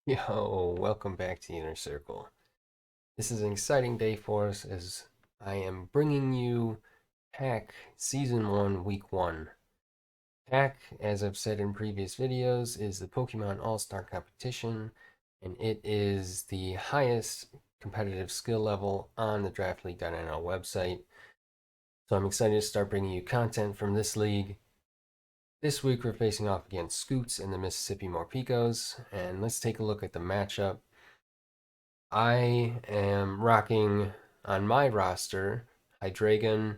Yo, welcome back to the Inner Circle. This is an exciting day for us as I am bringing you PAC Season 1, Week 1. PAC, as I've said in previous videos, is the Pokemon All-Star competition, and it is the highest competitive skill level on the DraftLeague.nl website. So I'm excited to start bringing you content from this league. This week we're facing off against Scoots and the Mississippi Morpekos, and let's take a look at the matchup. I am rocking on my roster Hydreigon,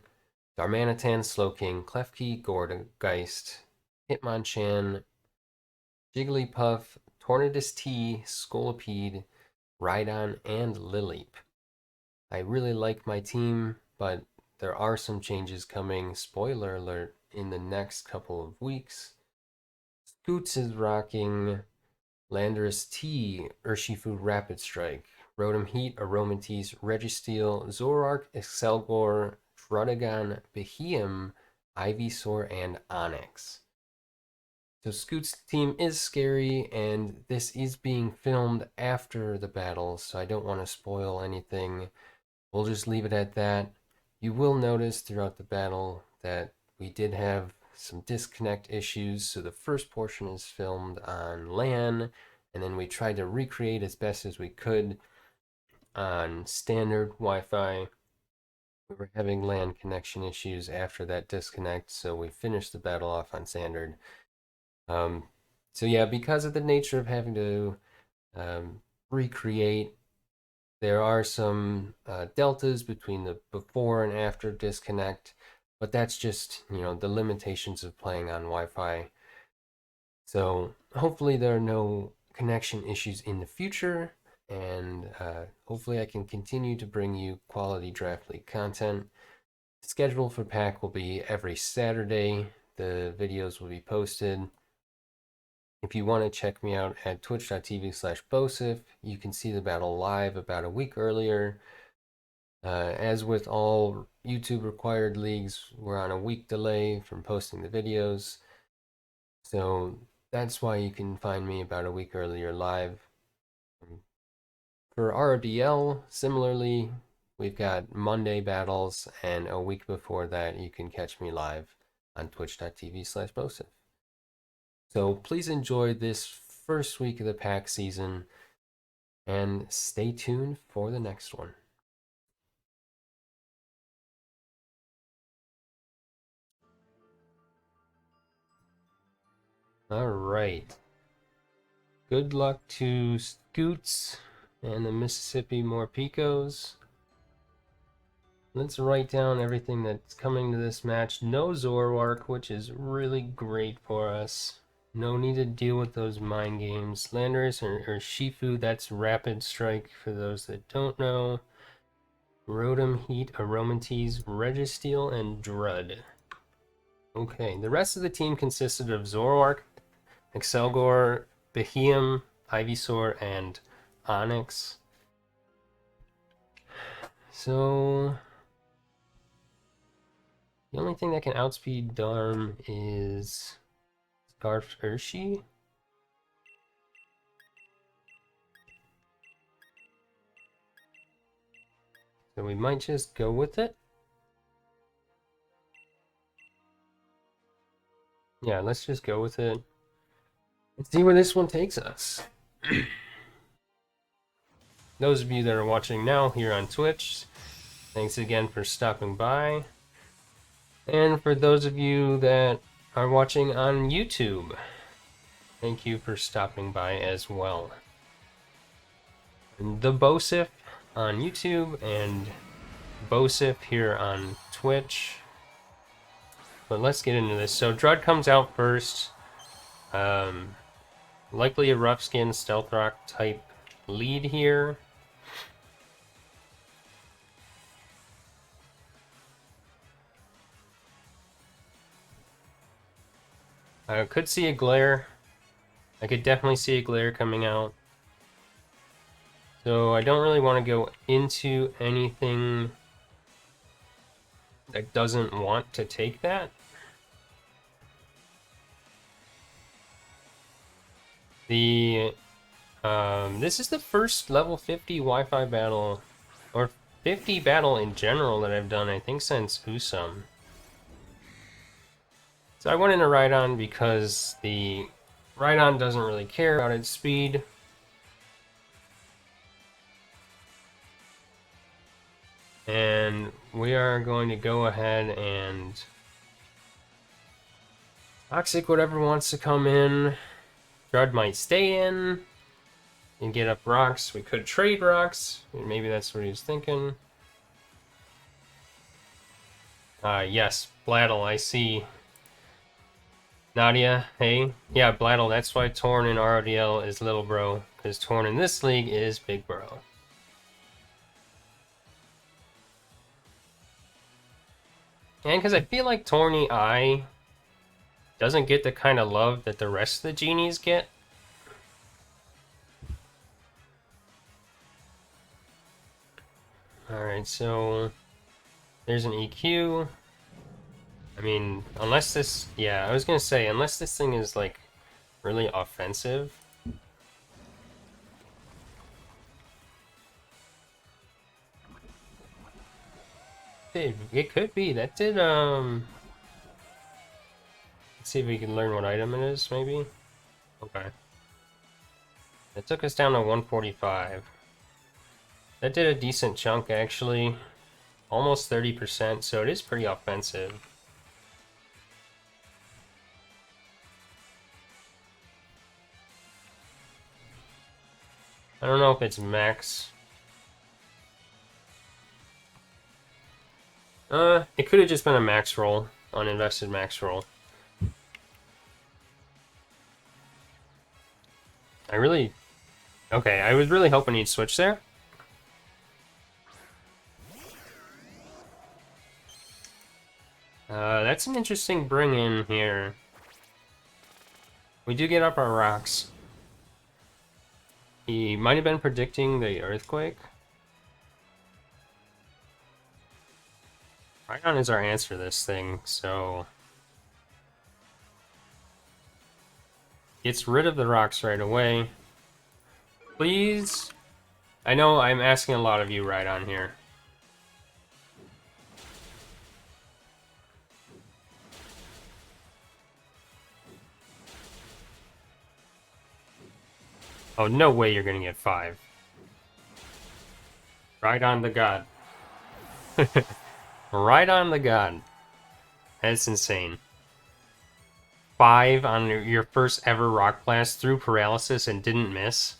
Darmanitan, Slowking, Klefki, Gourgeist, Hitmonchan, Jigglypuff, Tornadus T, Scolipede, Rhydon, and Lileep. I really like my team, but there are some changes coming, spoiler alert, in the next couple of weeks. Scoots is rocking Landorus T, Urshifu Rapid Strike, Rotom Heat, Aromatisse, Registeel, Zoroark, Excelgor, Druddigon, Beheeyem, Ivysaur, and Onix. So Scoot's team is scary, and this is being filmed after the battle, so I don't want to spoil anything. We'll just leave it at that. You will notice throughout the battle that we did have some disconnect issues, so the first portion is filmed on LAN, and then we tried to recreate as best as we could on standard Wi-Fi. We were having LAN connection issues after that disconnect, so we finished the battle off on standard. So yeah, because of the nature of having to recreate, there are some deltas between the before and after disconnect, but that's just, the limitations of playing on Wi-Fi. So hopefully there are no connection issues in the future, and hopefully I can continue to bring you quality Draft League content. The schedule for PAC will be every Saturday. The videos will be posted. If you want to check me out at twitch.tv/Bosif, you can see the battle live about a week earlier. As with all YouTube required leagues, we're on a week delay from posting the videos. So that's why you can find me about a week earlier live. For RDL, similarly, we've got Monday battles, and a week before that, you can catch me live on twitch.tv/Bosif. So please enjoy this first week of the PAC season, and stay tuned for the next one. All right. Good luck to Scoots and the Mississippi Morpekos. Let's write down everything that's coming to this match. No Zoroark, which is really great for us. No need to deal with those mind games. Landorus or Shifu, that's Rapid Strike for those that don't know. Rotom, Heat, Aromatisse, Registeel, and Drud. Okay, the rest of the team consisted of Zoroark, Excelgor, Beheeyem, Ivysaur, and Onix. So the only thing that can outspeed Darm is Scarf Urshi. So we might just go with it. Yeah, let's just go with it. Let's see where this one takes us. Those of you that are watching now here on Twitch, thanks again for stopping by. And for those of you that are watching on YouTube, thank you for stopping by as well. The Bosif on YouTube and Bosif here on Twitch. But let's get into this. So Drud comes out first. Likely a Rough Skin Stealth Rock type lead here. I could see a Glare. I could definitely see a Glare coming out. So I don't really want to go into anything that doesn't want to take that. The This is the first level 50 Wi-Fi battle, or 50 battle in general that I've done, I think, since Usum. So I went into Rhydon because the Rhydon doesn't really care about its speed. And we are going to go ahead and Toxic whatever wants to come in. Drud might stay in and get up rocks. We could trade rocks. Maybe that's what he's thinking. Yes, Blattle, I see. Nadia, hey. Yeah, Blattle, that's why Torn in RODL is little bro. Because Torn in this league is big bro. And because I feel like Torny I doesn't get the kind of love that the rest of the genies get. Alright, so there's an EQ. I mean, unless this... Yeah, I was going to say, unless this thing is, like, really offensive. It could be. That did, Let's see if we can learn what item it is, maybe? Okay. It took us down to 145. That did a decent chunk, actually. Almost 30%, so it is pretty offensive. I don't know if it's max. It could have just been a max roll, uninvested max roll. Okay, I was really hoping he'd switch there. That's an interesting bring in here. We do get up our rocks. He might have been predicting the earthquake. Rhydon is our answer to this thing, so... Gets rid of the rocks right away. Please? I know I'm asking a lot of you Rhydon here. Oh, no way you're gonna get 5. Rhydon the god. Rhydon the god. That's insane. 5 on your first ever rock blast through paralysis and didn't miss.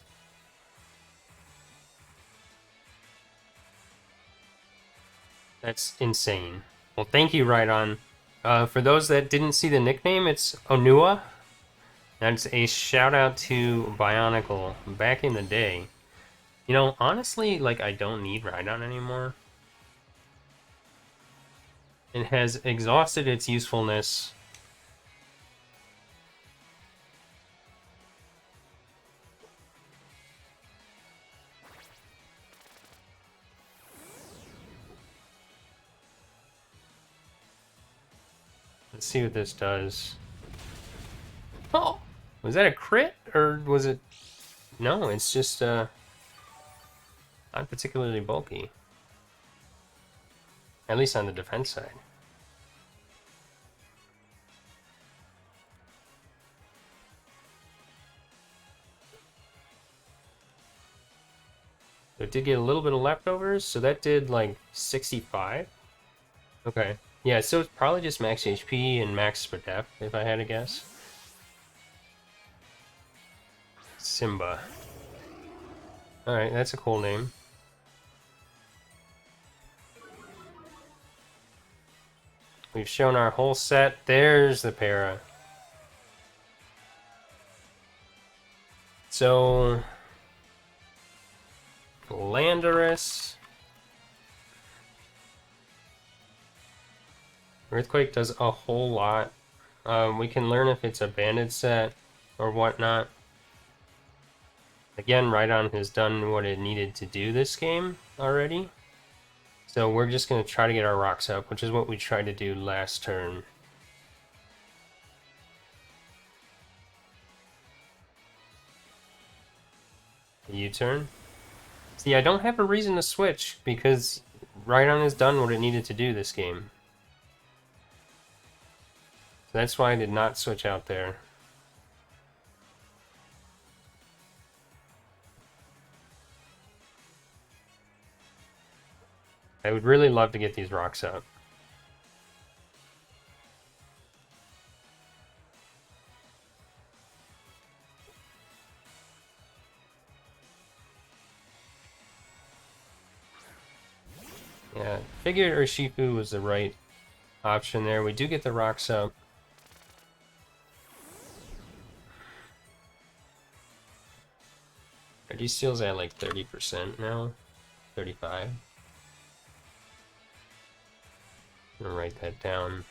That's insane. Well, thank you, Rhydon. For those that didn't see the nickname, it's Onua. That's a shout out to Bionicle back in the day. You know, honestly, like, I don't need Rhydon anymore. It has exhausted its usefulness. Let's see what this does. Oh! Was that a crit? Or was it... No, it's just, not particularly bulky. At least on the defense side. So it did get a little bit of leftovers, so that did like 65. Okay. Yeah, so it's probably just max HP and max for def, if I had to guess. Simba. Alright, that's a cool name. We've shown our whole set. There's the para. So... Landorus. Earthquake does a whole lot. We can learn if it's a banded set or whatnot. Again, Rhydon has done what it needed to do this game already. So we're just going to try to get our rocks up, which is what we tried to do last turn. A U-turn. See, I don't have a reason to switch because Rhydon has done what it needed to do this game. So that's why I did not switch out there. I would really love to get these rocks up. Yeah, figured Urshifu was the right option there. We do get the rocks up. Registeel's at like 30% now. 35. I'm gonna write that down.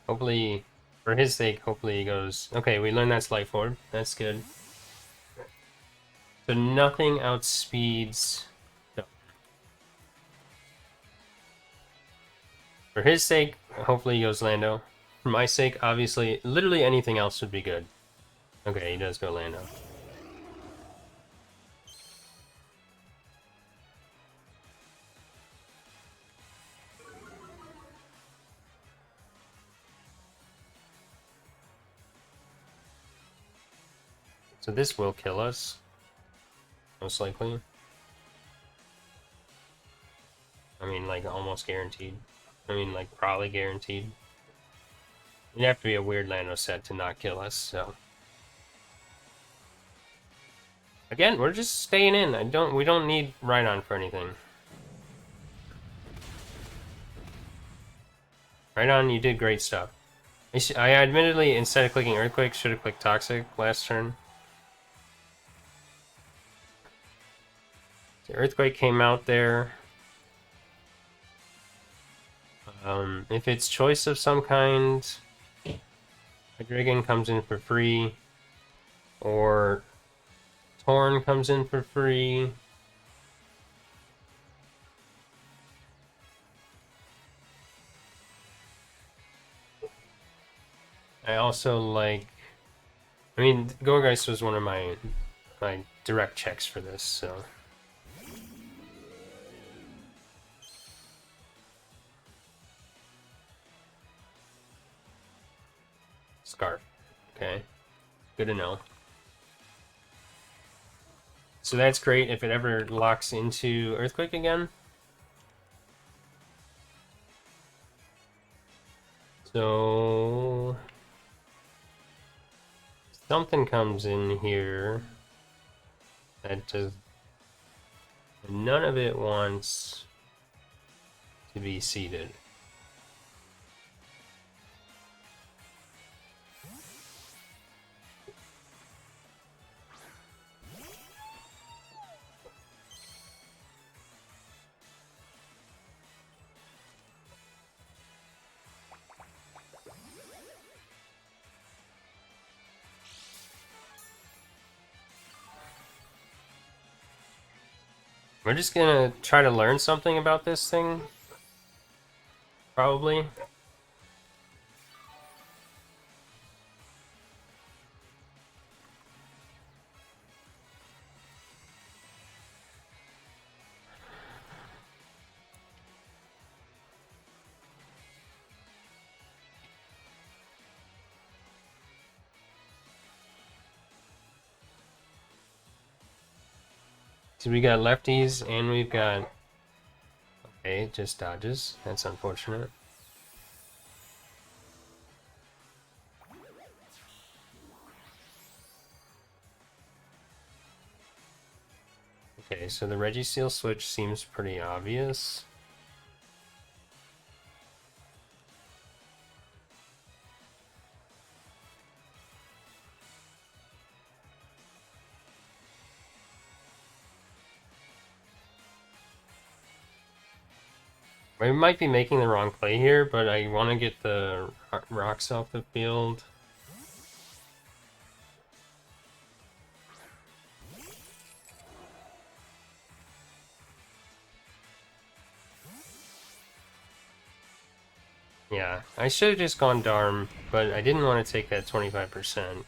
Hopefully, for his sake, hopefully he goes, okay, we learned that's Life Orb. That's good. So nothing outspeeds... No. For his sake, hopefully he goes Lando. For my sake, obviously, literally anything else would be good. Okay, he does go Lando. So this will kill us. Most likely. I mean, like, almost guaranteed. I mean, like, probably guaranteed. You'd have to be a weird Lando set to not kill us, so... Again, we're just staying in. We don't need Rhydon for anything. Rhydon, you did great stuff. I admittedly, instead of clicking Earthquake, should have clicked Toxic last turn. The Earthquake came out there. If it's choice of some kind, Hydreigon comes in for free, or Torn comes in for free. I also like... I mean, Gourgeist was one of my direct checks for this, so... Scarf. Okay. Good to know. So that's great if it ever locks into Earthquake again. So... something comes in here that does... none of it wants to be seeded. We're just gonna try to learn something about this thing. Probably. So we got lefties and we've got... okay, just dodges. That's unfortunate. Okay, so the Registeel switch seems pretty obvious. I might be making the wrong play here, but I want to get the rocks off the field. Yeah, I should have just gone Darm, but I didn't want to take that 25%.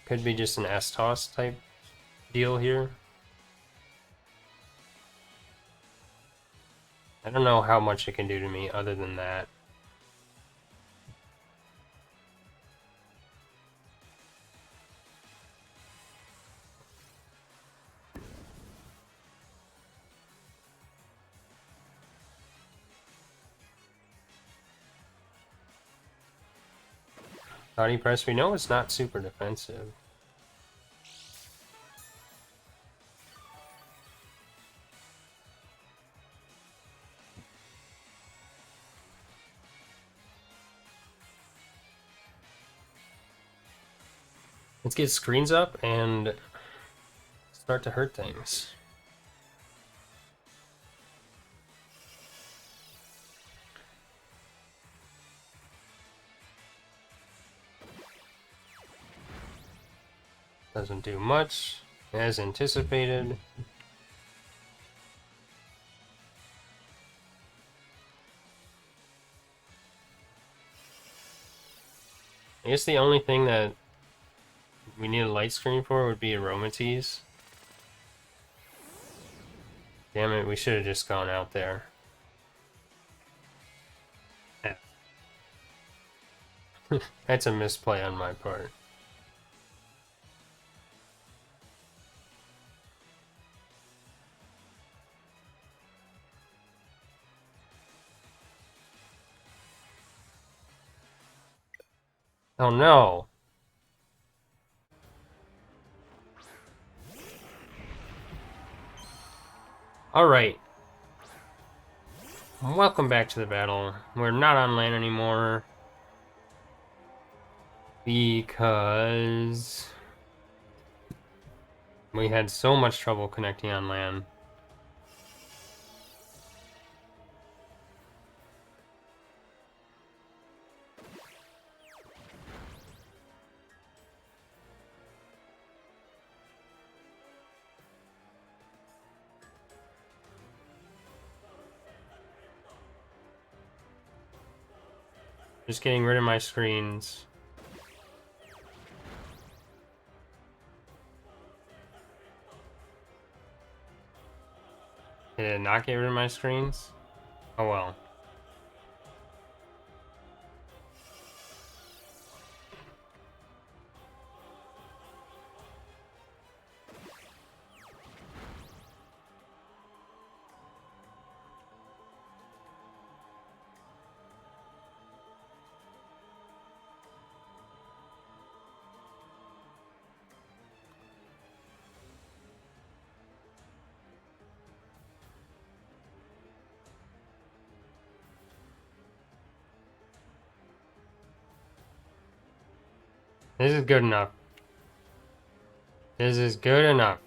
Could be just an S-Toss type deal here. I don't know how much it can do to me other than that. Body press, we know it's not super defensive. Let's get screens up and start to hurt things. Doesn't do much, as anticipated. I guess the only thing that we need a light screen for would be aromatease. Damn it, we should have just gone out there. That's a misplay on my part. Oh no! Alright. Welcome back to the battle. We're not on land anymore. Because we had so much trouble connecting on land. Just getting rid of my screens. Did it not get rid of my screens? Oh well. This is good enough. This is good enough.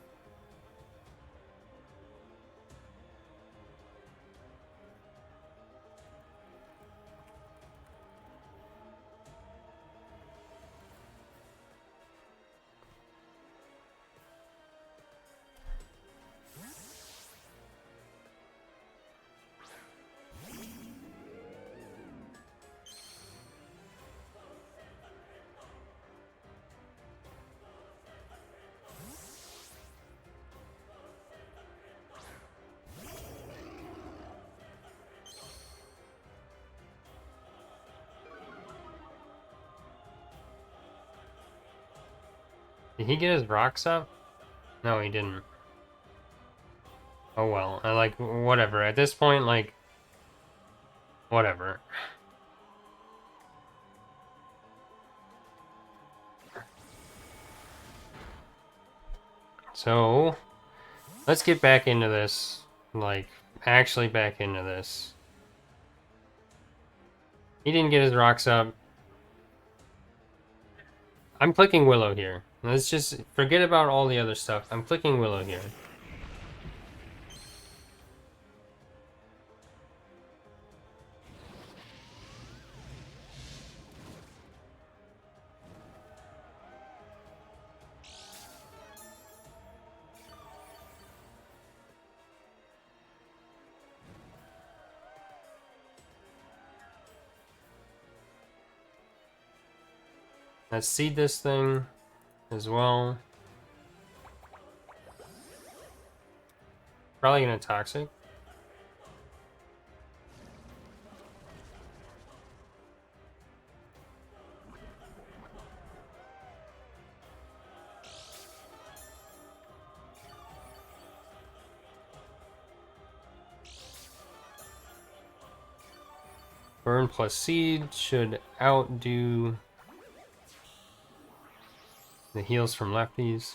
Did he get his rocks up? No, he didn't. Oh well, I like, whatever. At this point, like, whatever. So, let's get back into this. Like, actually back into this. He didn't get his rocks up. I'm clicking Willow here. Let's just forget about all the other stuff. I'm clicking Willow here. Let's seed this thing as well. Probably gonna toxic. Burn plus seed should outdo the heals from lefties.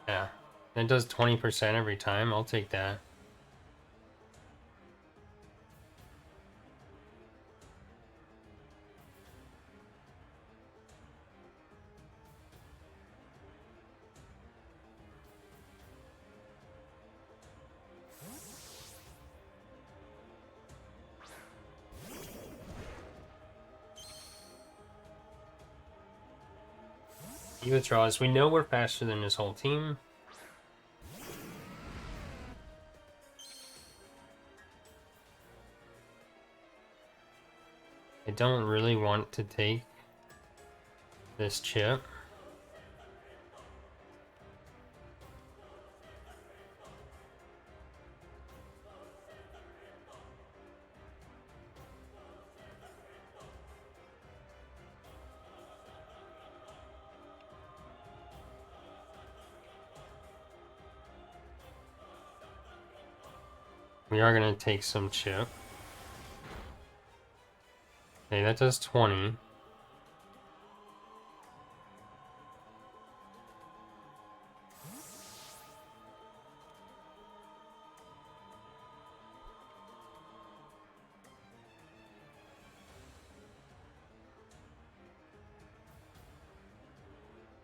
Yeah, that does 20% every time. I'll take that. He withdraws. We know we're faster than this whole team. I don't really want to take this chip. We are going to take some chip. Okay, that does 20.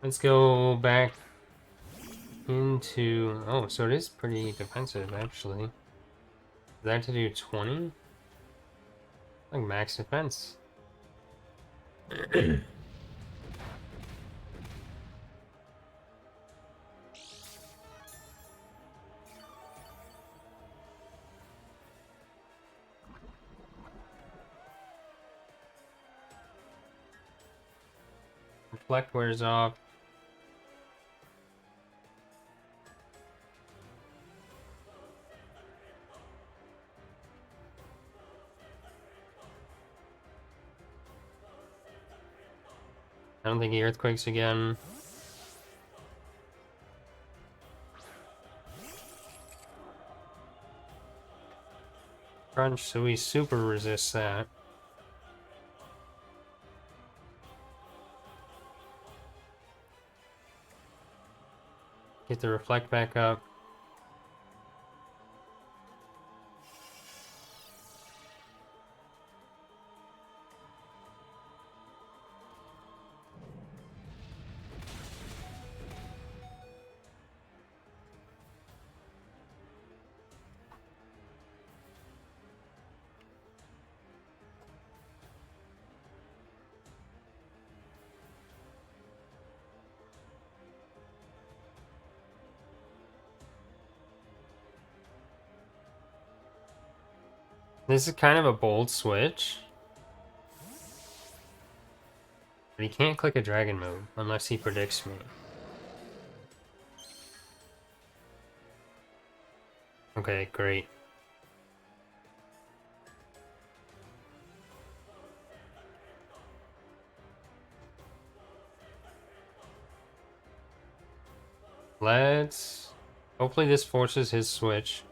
Let's go back into... Oh, so it is pretty defensive, actually. Does that have to do 20? Like max defense. Reflect wears off. I don't think he earthquakes again. Crunch, so we super resist that. Get the reflect back up. This is kind of a bold switch. But he can't click a dragon move unless he predicts me. Okay, great. Let's... Hopefully this forces his switch.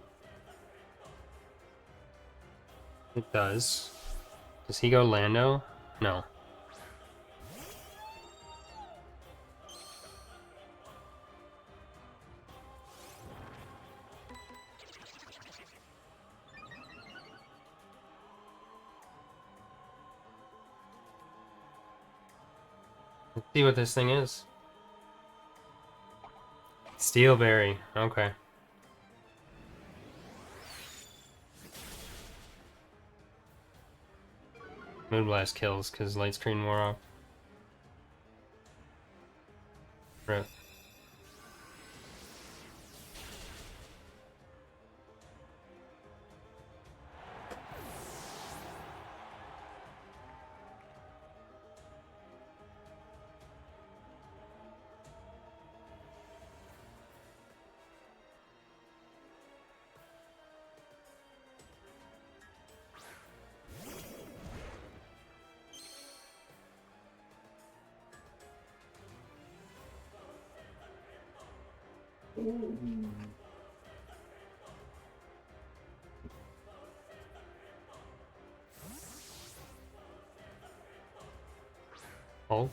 It does. Does he go Lando? No. Let's see what this thing is. Steelberry. Okay. Moonblast kills because light screen wore off. Rip. Hulk.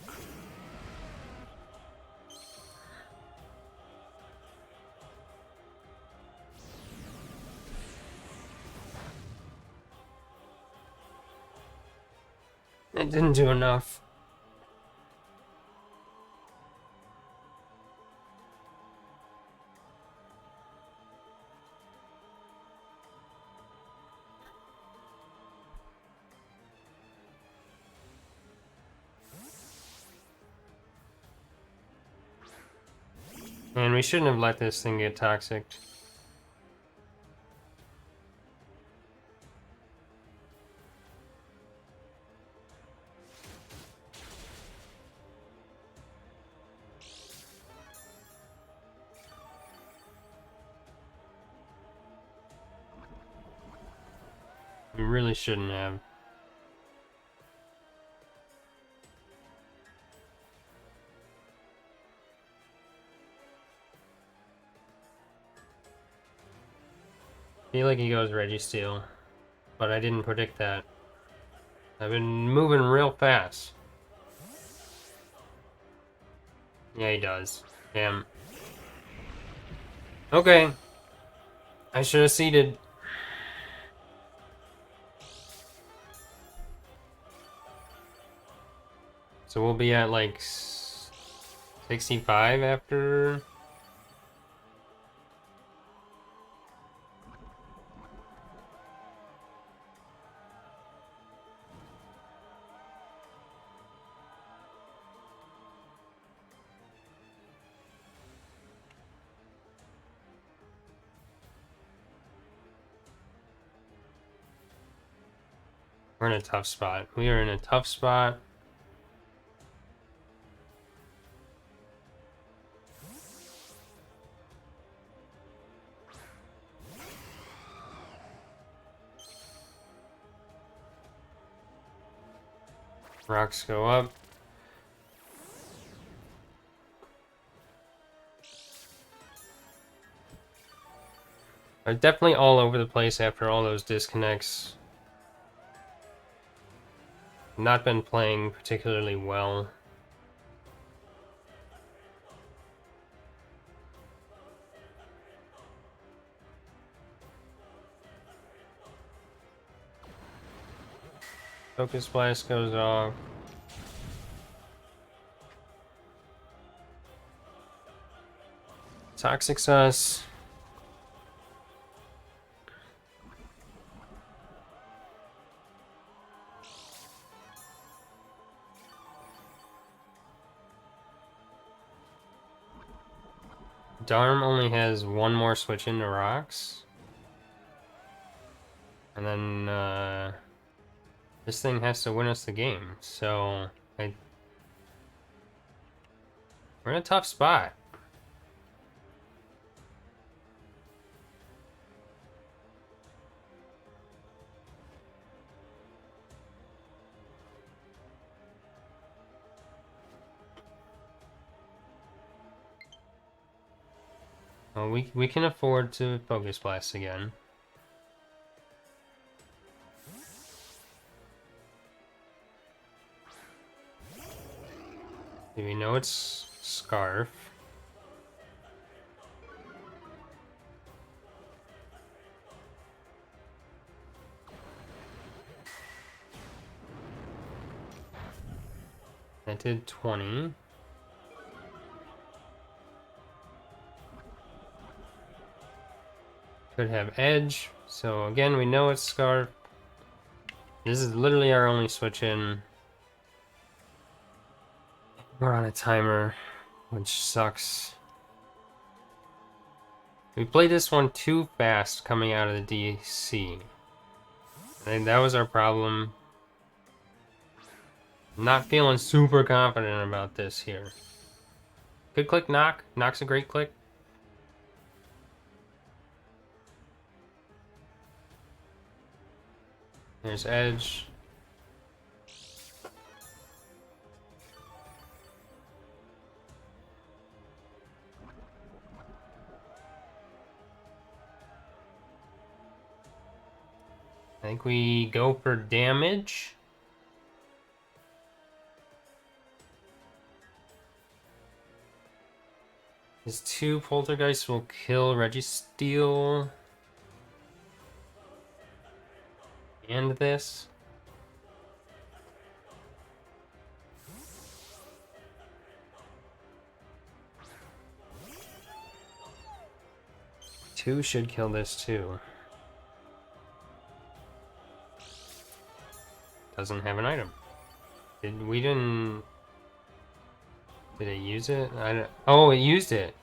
It didn't do enough. And we shouldn't have let this thing get toxic. We really shouldn't have. I feel like he goes Registeel, but I didn't predict that. I've been moving real fast. Yeah, he does. Damn. Okay. I should have seeded. So we'll be at like 65 after. We're in a tough spot. We are in a tough spot. Rocks go up. I'm definitely all over the place after all those disconnects. Not been playing particularly well. Focus Blast goes off. Toxics us. Darm only has one more switch into rocks. And then this thing has to win us the game. So we're in a tough spot. Well, we can afford to Focus Blast again. Do we know it's Scarf? That did 20. Could have Edge. So again, we know it's Scarf. This is literally our only switch in. We're on a timer, which sucks. We played this one too fast coming out of the DC. And that was our problem. Not feeling super confident about this here. Good click, Knock. Knock's a great click. There's Edge. I think we go for damage. His 2 poltergeists will kill Registeel. And this. Two should kill this too. Doesn't have an item. Did it use it? Oh, it used it.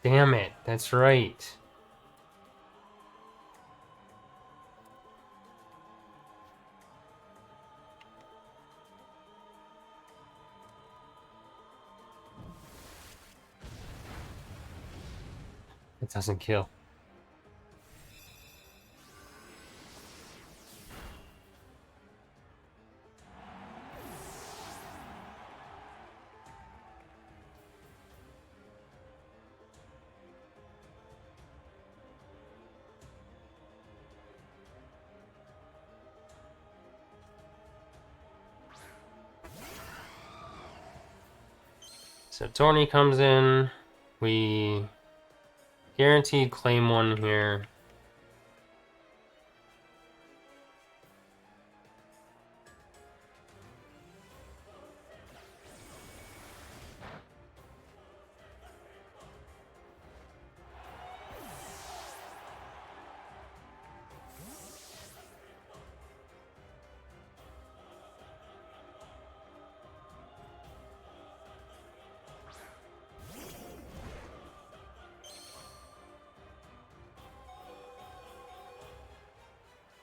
Damn it. That's right. It doesn't kill. So Torny comes in. We guaranteed claim 1 here.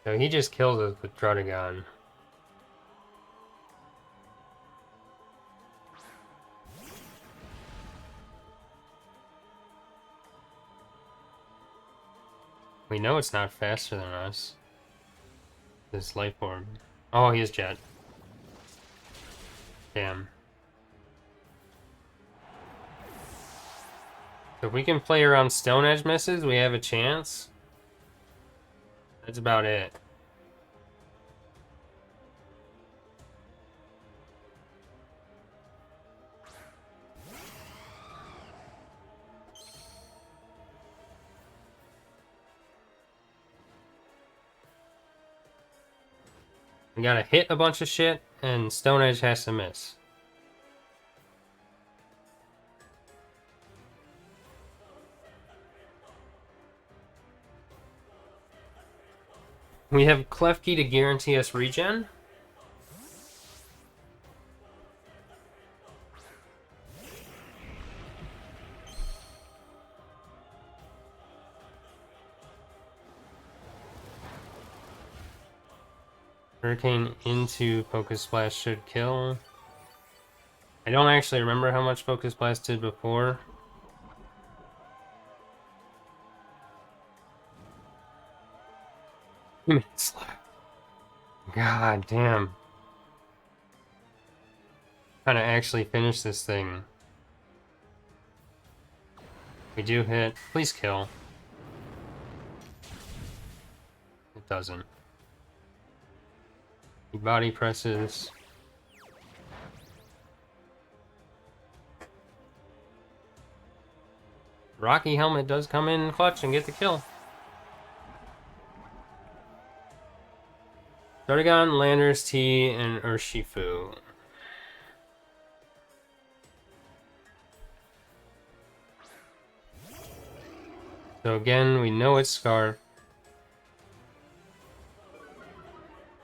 So he just kills us with Drudagon. We know it's not faster than us. This life orb. Oh, he is Jet. Damn. So if we can play around Stone Edge misses, we have a chance. That's about it. We gotta hit a bunch of shit, and Stone Edge has to miss. We have Klefki to guarantee us regen. Hurricane into Focus Splash should kill. I don't actually remember how much Focus Blast did before. Minutes left. God damn. Trying to actually finish this thing. We do hit. Please kill. It doesn't. He body presses. Rocky Helmet does come in clutch and get the kill. Drudagon, Landers, T, and Urshifu. So again, we know it's Scarf.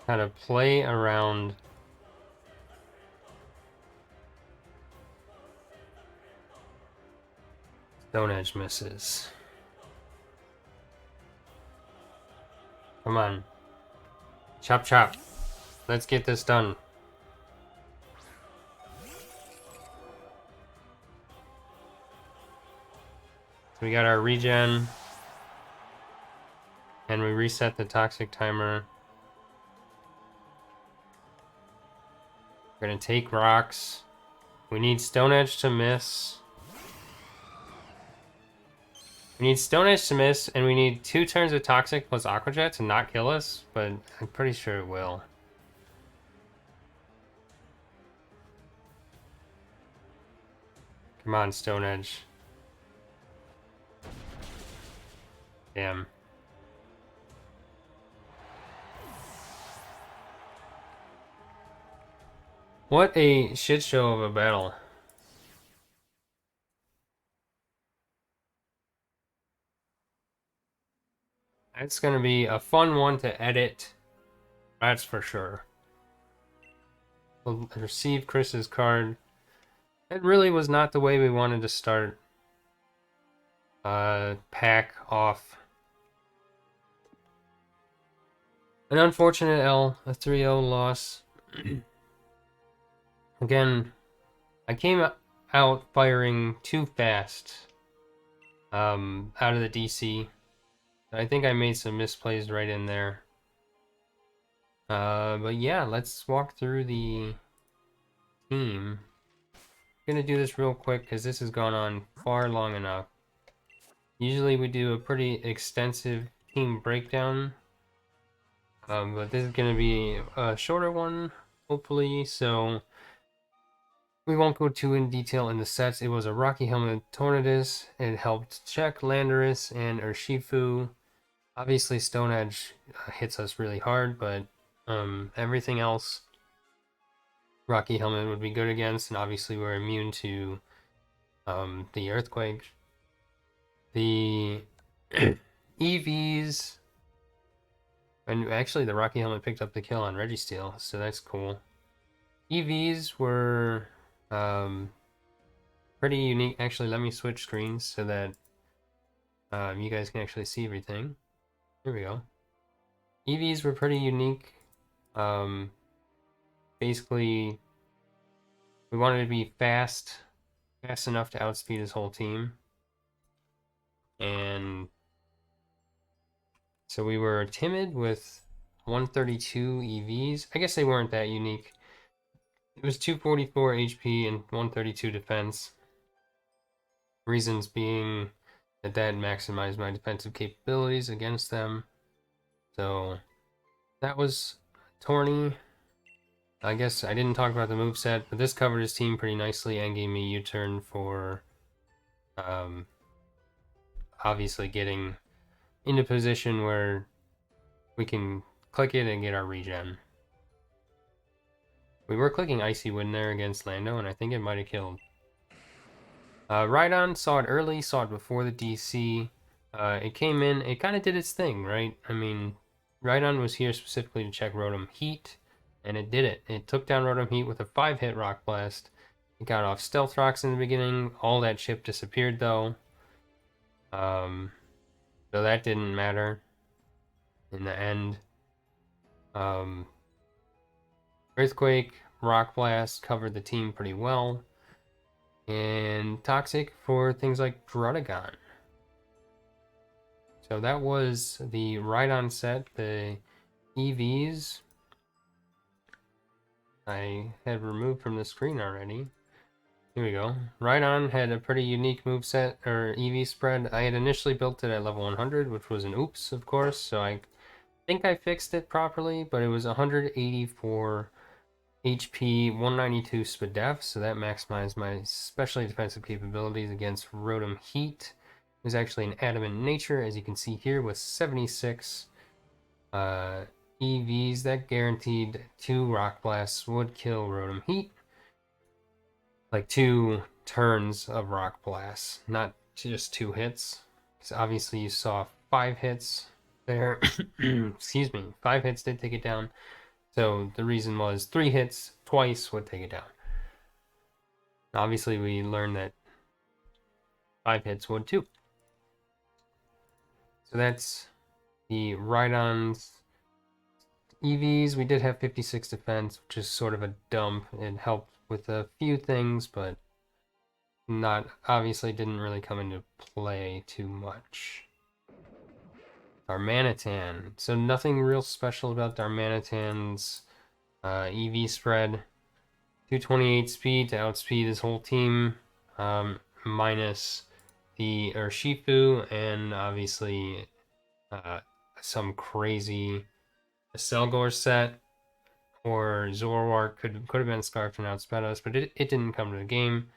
Kind of play around Stone Edge misses. Come on. Chop chop. Let's get this done. So we got our regen. And we reset the toxic timer. We're gonna take rocks. We need Stone Edge to miss. We need Stone Edge to miss, and we need 2 turns of Toxic plus Aqua Jet to not kill us, but I'm pretty sure it will. Come on, Stone Edge. Damn. What a shit show of a battle. It's going to be a fun one to edit. That's for sure. We'll receive Chris's card. It really was not the way we wanted to start PAC off. An unfortunate L, a 3-0 loss. Again, I came out firing too fast out of the DC. I think I made some misplays right in there. But yeah, let's walk through the team. I'm gonna do this real quick because this has gone on far long enough. Usually we do a pretty extensive team breakdown, but this is gonna be a shorter one, hopefully, so we won't go too in detail in the sets. It was a Rocky Helmet Tornadus. It helped check Landorus and Urshifu. Obviously, Stone Edge hits us really hard, but everything else Rocky Helmet would be good against, and obviously we're immune to the Earthquake. The EVs, and actually the Rocky Helmet picked up the kill on Registeel, so that's cool. EVs were pretty unique. Actually, let me switch screens so that you guys can actually see everything. Here we go. EVs were pretty unique. Basically, we wanted to be fast enough to outspeed his whole team. And so we were timid with 132 EVs. I guess they weren't that unique. It was 244 HP and 132 defense. Reasons being that maximized my defensive capabilities against them. So that was Torny. I guess I didn't talk about the moveset, but this covered his team pretty nicely and gave me U-turn for obviously getting into position where we can click it and get our regen. We were clicking Icy Wind there against Lando, and I think it might have killed. Rhydon saw it early, saw it before the DC. It came in, it kind of did its thing, right? I mean, Rhydon was here specifically to check Rotom Heat, and it did it. It took down Rotom Heat with a 5-hit Rock Blast. It got off Stealth Rocks in the beginning. All that chip disappeared, though. So that didn't matter in the end. Earthquake, Rock Blast covered the team pretty well. And Toxic for things like Druddigon. So that was the Rhydon set, the EVs. I had removed from the screen already. Here we go. Rhydon had a pretty unique moveset, or EV spread. I had initially built it at level 100, which was an oops, of course, so I think I fixed it properly, but it was 184 HP, 192 SPDEF, so that maximized my specially defensive capabilities against Rotom Heat. It was actually an adamant nature, as you can see here, with 76 EVs. That guaranteed 2 Rock Blasts would kill Rotom Heat. Like 2 turns of Rock Blasts, not just 2 hits. Because obviously you saw 5 hits there. Excuse me, 5 hits did take it down. So the reason was 3 hits twice would take it down. Obviously we learned that 5 hits would too. So that's the Rhydon's EVs. We did have 56 defense, which is sort of a dump. It helped with a few things, but not obviously didn't really come into play too much. Darmanitan. So nothing real special about Darmanitan's EV spread. 228 speed to outspeed his whole team, minus the Urshifu, and obviously some crazy Selgor set, or Zoroark could have been Scarfed and outsped us, but it didn't come to the game.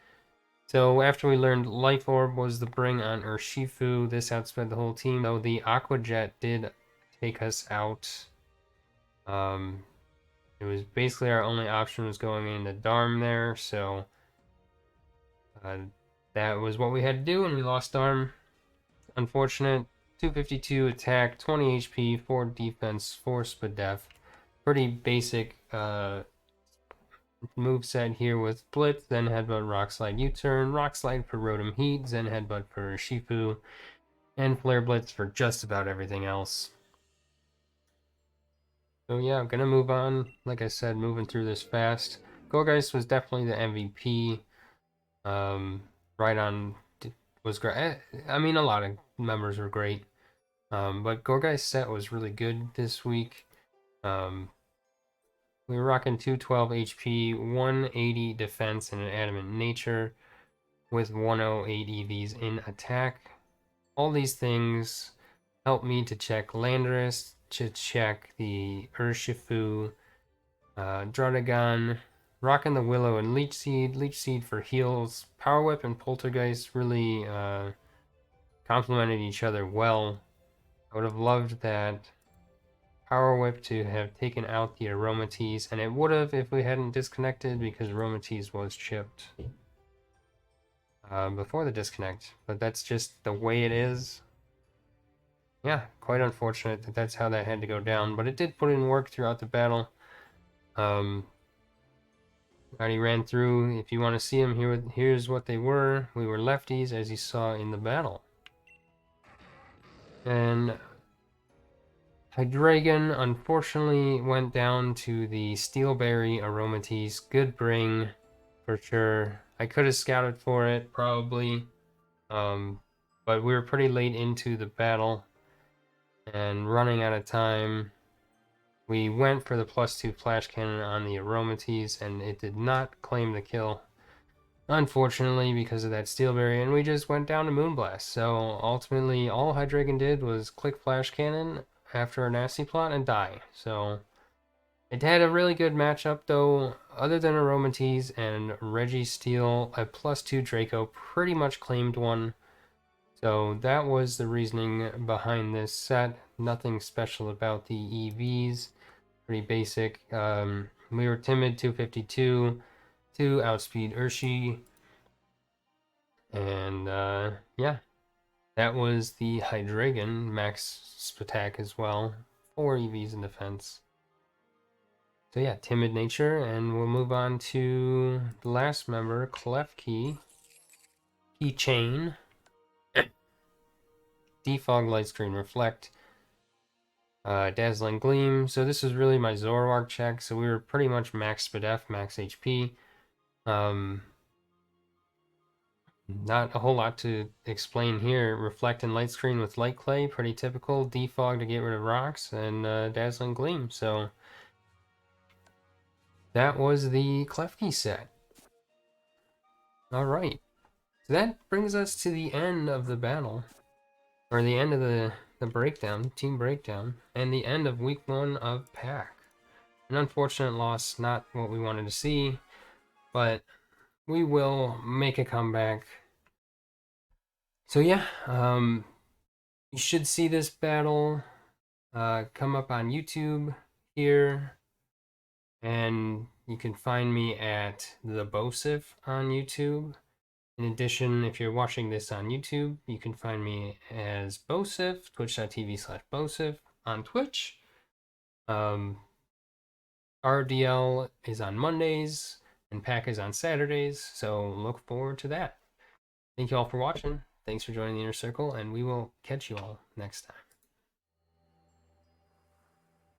So after we learned Life Orb was the bring on Urshifu, this outsped the whole team, though the Aqua Jet did take us out. It was basically our only option was going into Darm there, so that was what we had to do, and we lost Darm. Unfortunate. 252 attack, 20 HP, 4 defense, 4 Spadef. Pretty basic move set here with Blitz, then Headbutt, Rock Slide, U-Turn, Rock Slide for Rotom Heat, Zen Headbutt for Shifu, and Flare Blitz for just about everything else. So yeah, I'm gonna move on. Like I said, moving through this fast. Gourgeist was definitely the MVP. Rhydon was great. I mean, a lot of members were great. But Gourgeist set was really good this week. We were rocking 212 HP, 180 defense, and an adamant nature with 108 EVs in attack. All these things help me to check Landorus, to check the Urshifu, Druddigon, rocking the Willow and Leech Seed for heals. Power Whip and Poltergeist really complemented each other well. I would have loved that Power Whip to have taken out the Aromatisse, and it would have if we hadn't disconnected, because Aromatisse was chipped before the disconnect, but that's just the way it is. Yeah, quite unfortunate that that's how that had to go down, but it did put in work throughout the battle. Already ran through. If you want to see them, here's what they were. We were lefties, as you saw in the battle. And Hydreigon unfortunately went down to the Steelberry Aromatisse. Good bring, for sure. I could have scouted for it, probably. But we were pretty late into the battle and running out of time. We went for the +2 Flash Cannon on the Aromatisse, and it did not claim the kill, unfortunately, because of that Steelberry, and we just went down to Moonblast. So ultimately, all Hydreigon did was click Flash Cannon after a nasty plot and die. So it had a really good matchup, though. Other than Aromatisse and Registeel, a +2 Draco pretty much claimed one. So that was the reasoning behind this set. Nothing special about the EVs. Pretty basic. We were timid 252 to outspeed Urshi. And yeah, that was the Hydreigon max attack as well. 4 EVs in defense. So yeah, timid nature, and we'll move on to the last member, Klefki. Keychain. Defog, Light Screen, Reflect, Dazzling Gleam. So this is really my Zoroark check. So we were pretty much max Spadef, max HP. Not a whole lot to explain here. Reflect and Light Screen with Light Clay, pretty typical. Defog to get rid of rocks, and Dazzling Gleam. So that was the Klefki set. Alright. So that brings us to the end of the battle. Or the end of the breakdown, team breakdown, and the end of week 1 of PAC. An unfortunate loss, not what we wanted to see, but we will make a comeback. So yeah, you should see this battle come up on YouTube here, and you can find me at the Bosif on YouTube. In addition, if you're watching this on YouTube, you can find me as Bosif, twitch.tv/Bosif, on Twitch. RDL is on Mondays, and PAC is on Saturdays, so look forward to that. Thank you all for watching. Thanks for joining the Inner Circle, and we will catch you all next time.